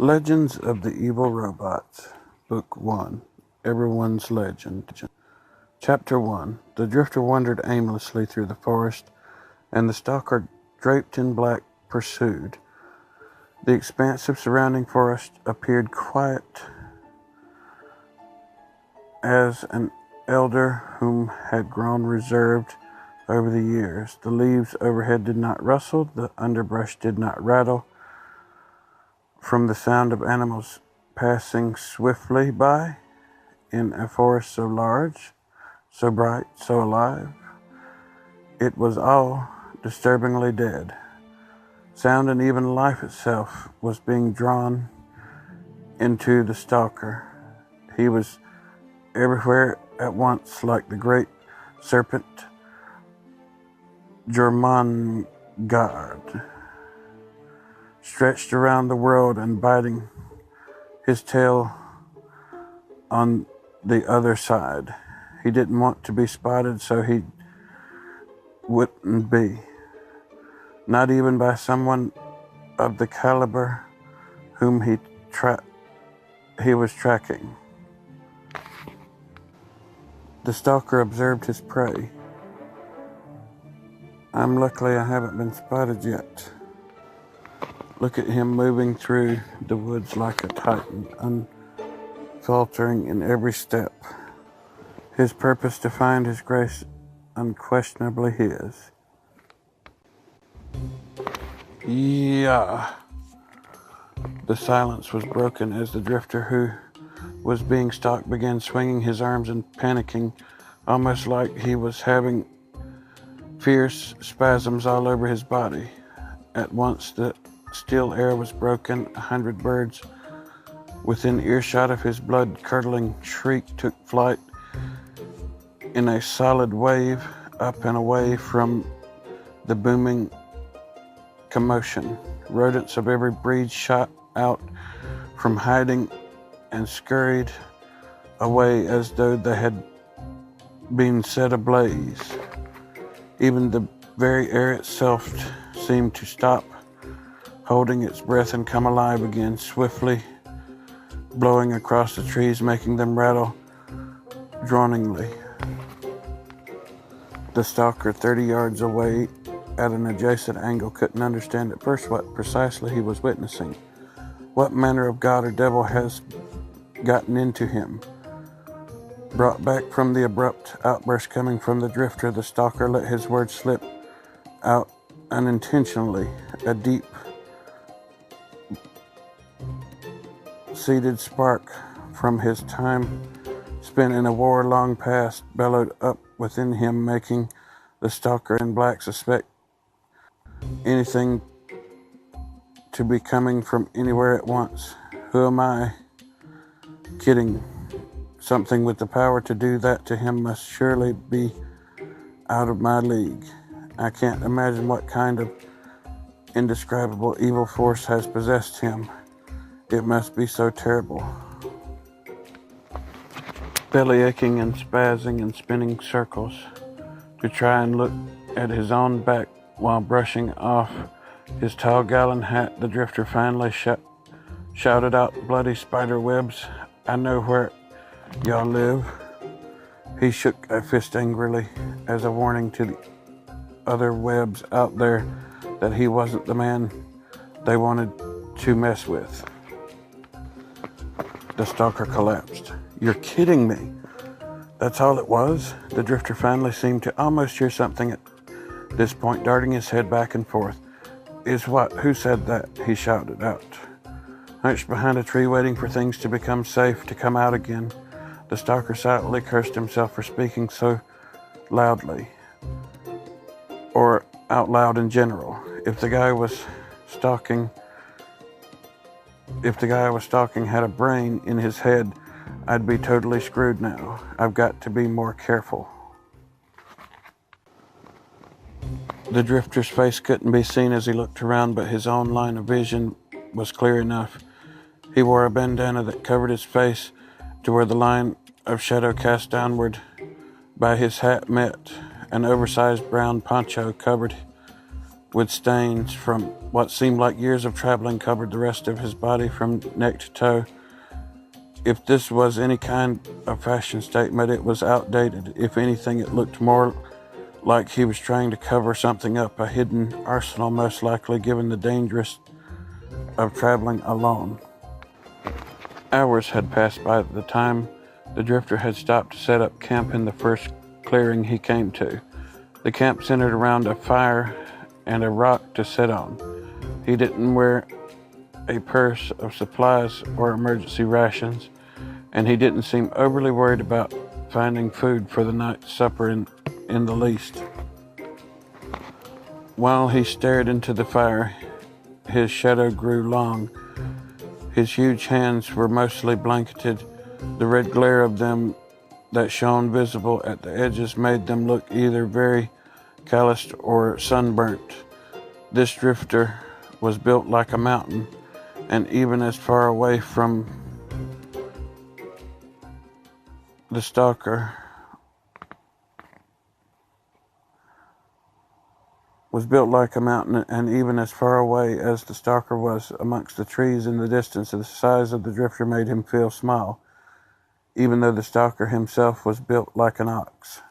Legends of the Evil Robots, Book 1, Everyone's Legend. Chapter 1. The drifter wandered aimlessly through the forest, and the stalker, draped in black, pursued. The expansive surrounding forest appeared quiet as an elder whom had grown reserved over the years. The leaves overhead did not rustle, the underbrush did not rattle from the sound of animals passing swiftly by in a forest so large, so bright, so alive. It was all disturbingly dead. Sound and even life itself was being drawn into the stalker. He was everywhere at once, like the great serpent Jormungand, stretched around the world and biting his tail on the other side. He didn't want to be spotted, so he wouldn't be. Not even by someone of the caliber whom he was tracking. The stalker observed his prey. I'm lucky I haven't been spotted yet. Look at him moving through the woods like a titan, unfaltering in every step. His purpose to find his grace unquestionably his. Yeah. The silence was broken as the drifter who was being stalked began swinging his arms and panicking, almost like he was having fierce spasms all over his body. At once the still air was broken. 100 birds within earshot of his blood-curdling shriek took flight in a solid wave up and away from the booming commotion. Rodents of every breed shot out from hiding and scurried away as though they had been set ablaze. Even the very air itself seemed to stop, holding its breath and come alive again, swiftly blowing across the trees, making them rattle drowningly. The stalker, 30 yards away at an adjacent angle, couldn't understand at first what precisely he was witnessing. What manner of god or devil has gotten into him? Brought back from the abrupt outburst coming from the drifter, the stalker let his words slip out unintentionally. A deep-seated spark from his time spent in a war long past bellowed up within him, making the stalker in black suspect anything to be coming from anywhere at once. Who am I kidding? Something with the power to do that to him must surely be out of my league. I can't imagine what kind of indescribable evil force has possessed him. It must be so terrible. Belly aching and spazzing and spinning circles to try and look at his own back while brushing off his tall gallon hat, the drifter finally shouted out, "Bloody spider webs, I know where y'all live." He shook a fist angrily as a warning to the other webs out there that he wasn't the man they wanted to mess with. The stalker collapsed. You're kidding me. That's all it was? The drifter finally seemed to almost hear something at this point, darting his head back and forth. Is what? Who said that? He shouted out. Hunched behind a tree, waiting for things to become safe to come out again, the stalker silently cursed himself for speaking so loudly, or out loud in general. If the guy I was stalking had a brain in his head, I'd be totally screwed now. I've got to be more careful. The drifter's face couldn't be seen as he looked around, but his own line of vision was clear enough. He wore a bandana that covered his face to where the line of shadow cast downward by his hat met. An oversized brown poncho covered with stains from what seemed like years of traveling covered the rest of his body from neck to toe. If this was any kind of fashion statement, it was outdated. If anything, it looked more like he was trying to cover something up, a hidden arsenal, most likely, given the dangers of traveling alone. Hours had passed by the time the drifter had stopped to set up camp in the first clearing he came to. The camp centered around a fire and a rock to sit on. He didn't wear a purse of supplies or emergency rations, and he didn't seem overly worried about finding food for the night's supper in the least. While he stared into the fire, his shadow grew long. His huge hands were mostly blanketed. The red glare of them that shone visible at the edges made them look either very calloused or sunburnt. This drifter was built like a mountain, and even as far away from the stalker was built like a mountain, and even as far away as the stalker was amongst the trees in the distance, the size of the drifter made him feel small, even though the stalker himself was built like an ox.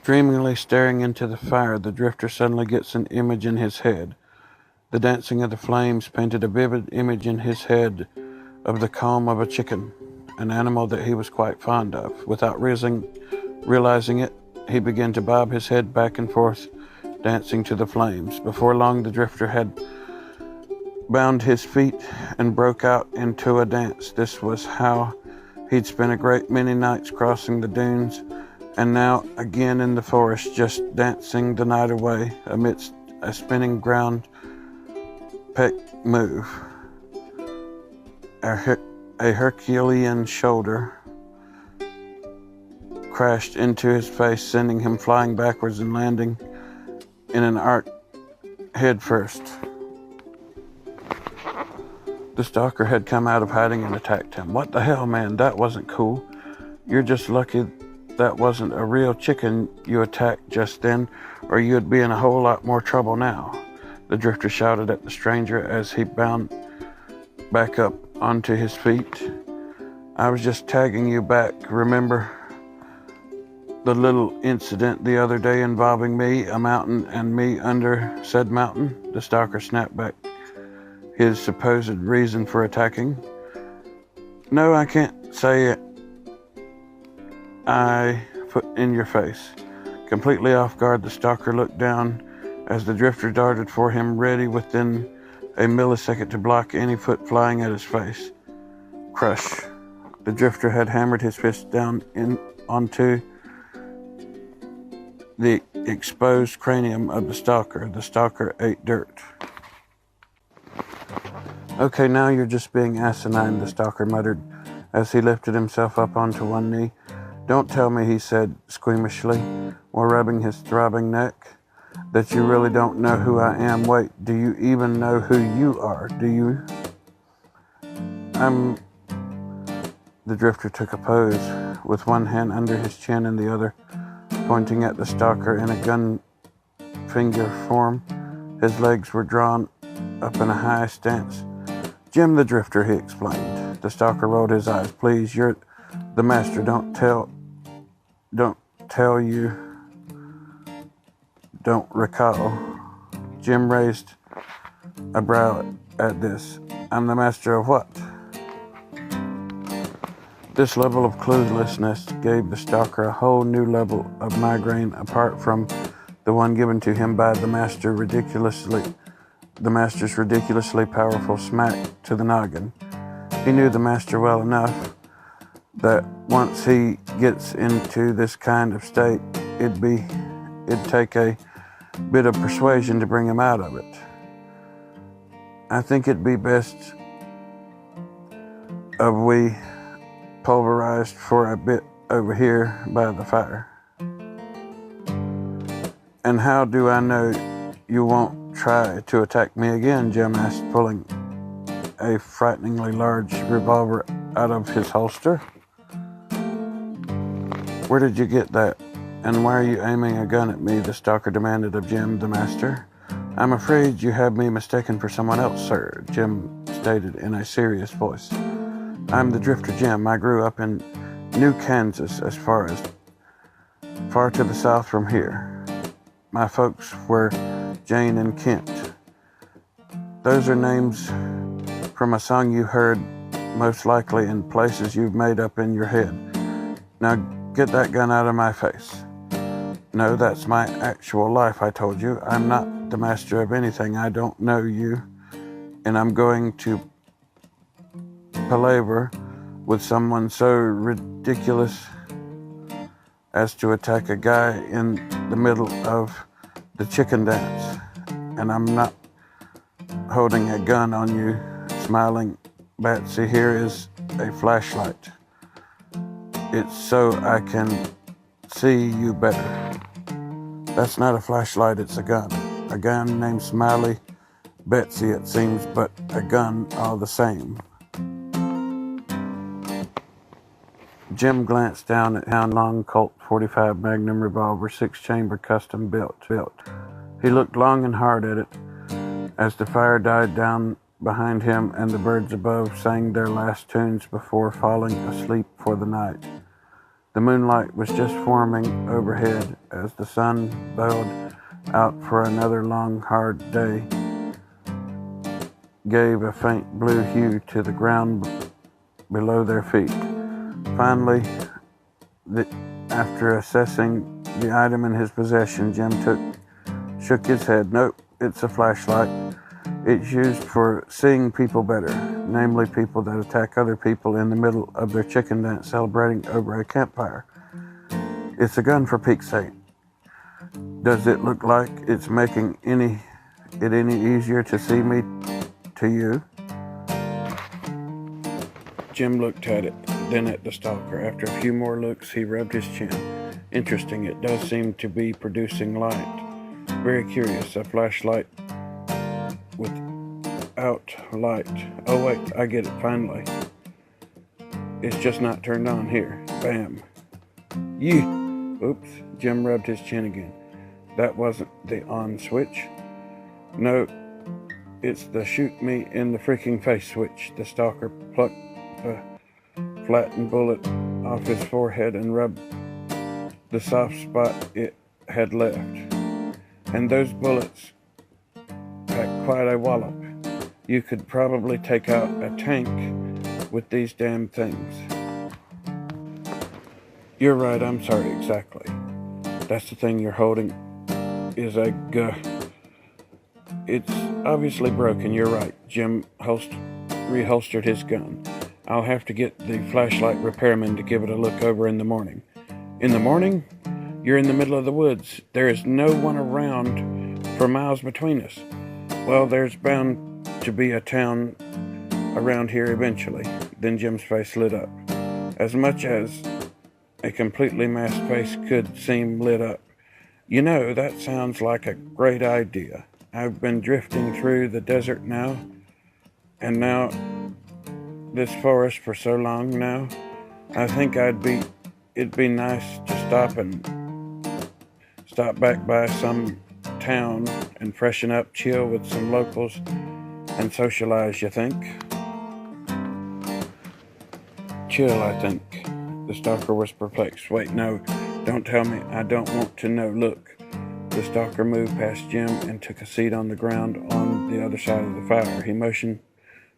Dreamingly staring into the fire, the drifter suddenly gets an image in his head. The dancing of the flames painted a vivid image in his head of the comb of a chicken, an animal that he was quite fond of. Without realizing it, he began to bob his head back and forth, dancing to the flames. Before long, the drifter had bound his feet and broke out into a dance. This was how he'd spent a great many nights crossing the dunes, and now again in the forest, just dancing the night away amidst a spinning ground peck move. A Herculean shoulder crashed into his face, sending him flying backwards and landing in an arc head first. The stalker had come out of hiding and attacked him. What the hell, man? That wasn't cool. You're just lucky that wasn't a real chicken you attacked just then, or you'd be in a whole lot more trouble now. The drifter shouted at the stranger as he bound back up onto his feet. I was just tagging you back, remember? The little incident the other day involving me, a mountain, and me under said mountain? The stalker snapped back his supposed reason for attacking. No, I can't say it. I put in your face. Completely off guard, the stalker looked down as the drifter darted for him, ready within a millisecond to block any foot flying at his face. Crush. The drifter had hammered his fist down onto the exposed cranium of the stalker. The stalker ate dirt. Okay, now you're just being asinine, the stalker muttered as he lifted himself up onto one knee. Don't tell me, he said squeamishly, while rubbing his throbbing neck, that you really don't know who I am. Wait, do you even know who you are? Do you? The drifter took a pose, with one hand under his chin and the other pointing at the stalker in a gun finger form. His legs were drawn up in a high stance. Jim the drifter, he explained. The stalker rolled his eyes. Please, you're the master. Don't recall. Jim raised a brow at this. I'm the master of what? This level of cluelessness gave the stalker a whole new level of migraine apart from the one given to him by the master's ridiculously powerful smack to the noggin. He knew the master well enough that once he gets into this kind of state, it'd take a bit of persuasion to bring him out of it. I think it'd be best if we pulverized for a bit over here by the fire. And how do I know you won't try to attack me again? Jim asked, pulling a frighteningly large revolver out of his holster. Where did you get that? "And why are you aiming a gun at me?" the stalker demanded of Jim, the master. "I'm afraid you have me mistaken for someone else, sir," Jim stated in a serious voice. "I'm the drifter Jim. I grew up in New Kansas, as far to the south from here. My folks were Jane and Kent. Those are names from a song you heard, most likely in places you've made up in your head. Now get that gun out of my face." "No, that's my actual life," I told you. "I'm not the master of anything. I don't know you, and I'm going to palaver with someone so ridiculous as to attack a guy in the middle of the chicken dance. And I'm not holding a gun on you, smiling Betsy. Here is a flashlight. It's so I can see you better." "That's not a flashlight, it's a gun. A gun named Smiley Betsy, it seems, but a gun all the same." Jim glanced down at a long Colt .45 Magnum revolver, 6-chamber, custom built. He looked long and hard at it as the fire died down behind him and the birds above sang their last tunes before falling asleep for the night. The moonlight was just forming overhead as the sun bowed out for another long, hard day, gave a faint blue hue to the ground below their feet. Finally, after assessing the item in his possession, Jim shook his head. "Nope, it's a flashlight. It's used for seeing people better, namely people that attack other people in the middle of their chicken dance celebrating over a campfire. It's a gun, for Pete's sake. Does it look like it's making it any easier to see me to you?" Jim looked at it, then at the stalker. After a few more looks, he rubbed his chin. "Interesting, it does seem to be producing light. Very curious, a flashlight without light. Oh wait, I get it, finally. It's just not turned on here. Bam. Yee!" Oops, Jim rubbed his chin again. "That wasn't the on switch." "No, it's the shoot me in the freaking face switch." The stalker plucked a flattened bullet off his forehead and rubbed the soft spot it had left. "And those bullets pack quite a wallop. You could probably take out a tank with these damn things." "You're right, I'm sorry, exactly. That's the thing you're holding is a It's obviously broken, you're right." Jim reholstered his gun. "I'll have to get the flashlight repairman to give it a look over in the morning." "In the morning? You're in the middle of the woods. There is no one around for miles between us." "Well, there's bound to be a town around here eventually." Then Jim's face lit up. As much as a completely masked face could seem lit up. "You know, that sounds like a great idea. I've been drifting through the desert now, and now this forest for so long now. I think it'd be nice to stop back by some town and freshen up, chill with some locals, and socialize, you think?" "Chill, I think." The stalker was perplexed. "Wait, no, don't tell me. I don't want to know. Look." The stalker moved past Jim and took a seat on the ground on the other side of the fire. He motioned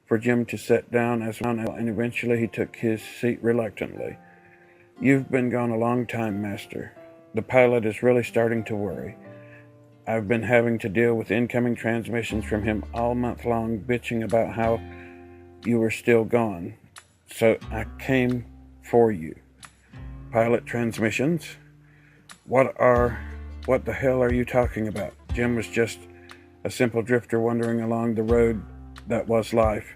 for Jim to sit down and eventually he took his seat reluctantly. "You've been gone a long time, Master. The pilot is really starting to worry. I've been having to deal with incoming transmissions from him all month long, bitching about how you were still gone. So I came for you." "Pilot transmissions? What the hell are you talking about?" Jim was just a simple drifter wandering along the road that was life.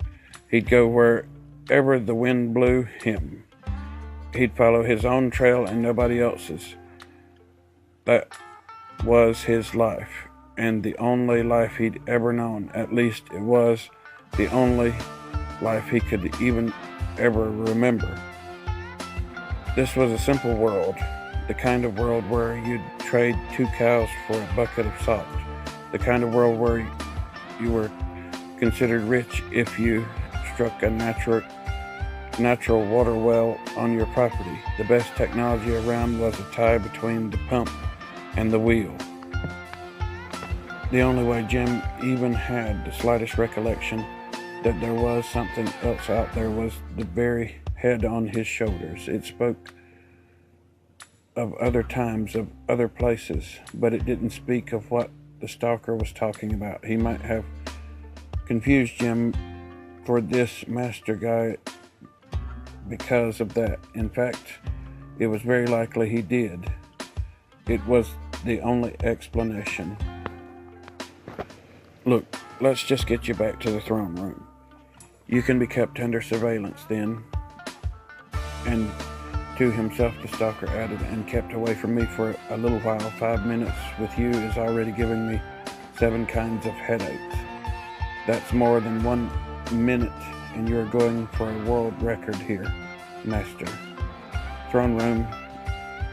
He'd go wherever the wind blew him. He'd follow his own trail and nobody else's. That was his life, and the only life he'd ever known. At least it was the only life he could even ever remember. This was a simple world. The kind of world where you'd trade 2 cows for a bucket of salt. The kind of world where you were considered rich if you struck a natural water well on your property. The best technology around was a tie between the pump and the wheel. The only way Jim even had the slightest recollection that there was something else out there was the very head on his shoulders. It spoke of other times, of other places, but it didn't speak of what the stalker was talking about. He might have confused Jim for this master guy because of that. In fact, it was very likely he did. It was the only explanation. Look, let's just get you back to the throne room. You can be kept under surveillance then. And to himself the stalker added, and kept away from me for a little while. 5 minutes with you is already giving me 7 kinds of headaches. That's more than 1 minute, and you're going for a world record here, master. Throne room.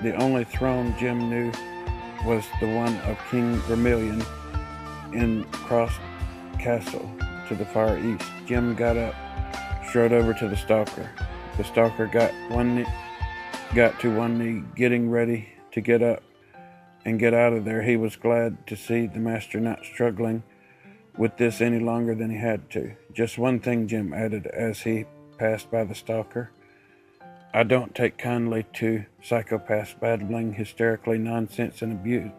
The only throne Jim knew was the one of King Vermilion in Cross Castle to the far east. Jim got up, strode over to the stalker. The stalker got to one knee, getting ready to get up and get out of there. He was glad to see the master not struggling with this any longer than he had to. Just one thing, Jim added as he passed by the stalker. I don't take kindly to psychopaths babbling hysterically nonsense and abuse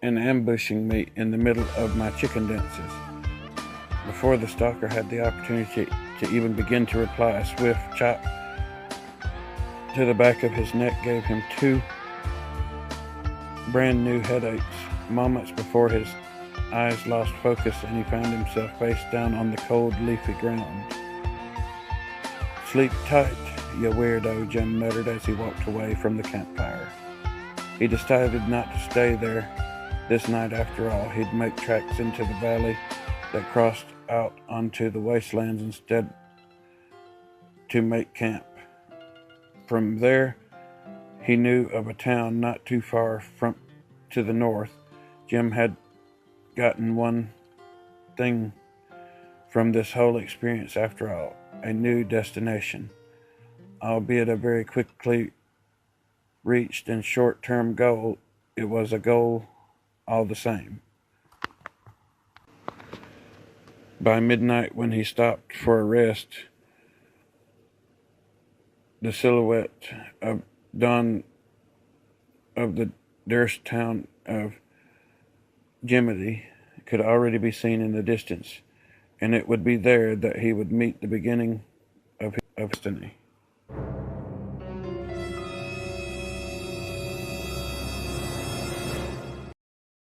and ambushing me in the middle of my chicken dances. Before the stalker had the opportunity to even begin to reply, a swift chop to the back of his neck gave him 2 brand new headaches. Moments before, his eyes lost focus and he found himself face down on the cold, leafy ground. Sleep tight, you weirdo, Jim muttered as he walked away from the campfire. He decided not to stay there this night after all. He'd make tracks into the valley that crossed out onto the wastelands instead to make camp. From there, he knew of a town not too far from to the north. Jim had gotten one thing from this whole experience after all, a new destination, albeit a very quickly reached and short-term goal. It was a goal all the same. By midnight, when he stopped for a rest, the silhouette of dawn of the Durst town of Jimity could already be seen in the distance, and it would be there that he would meet the beginning of his destiny.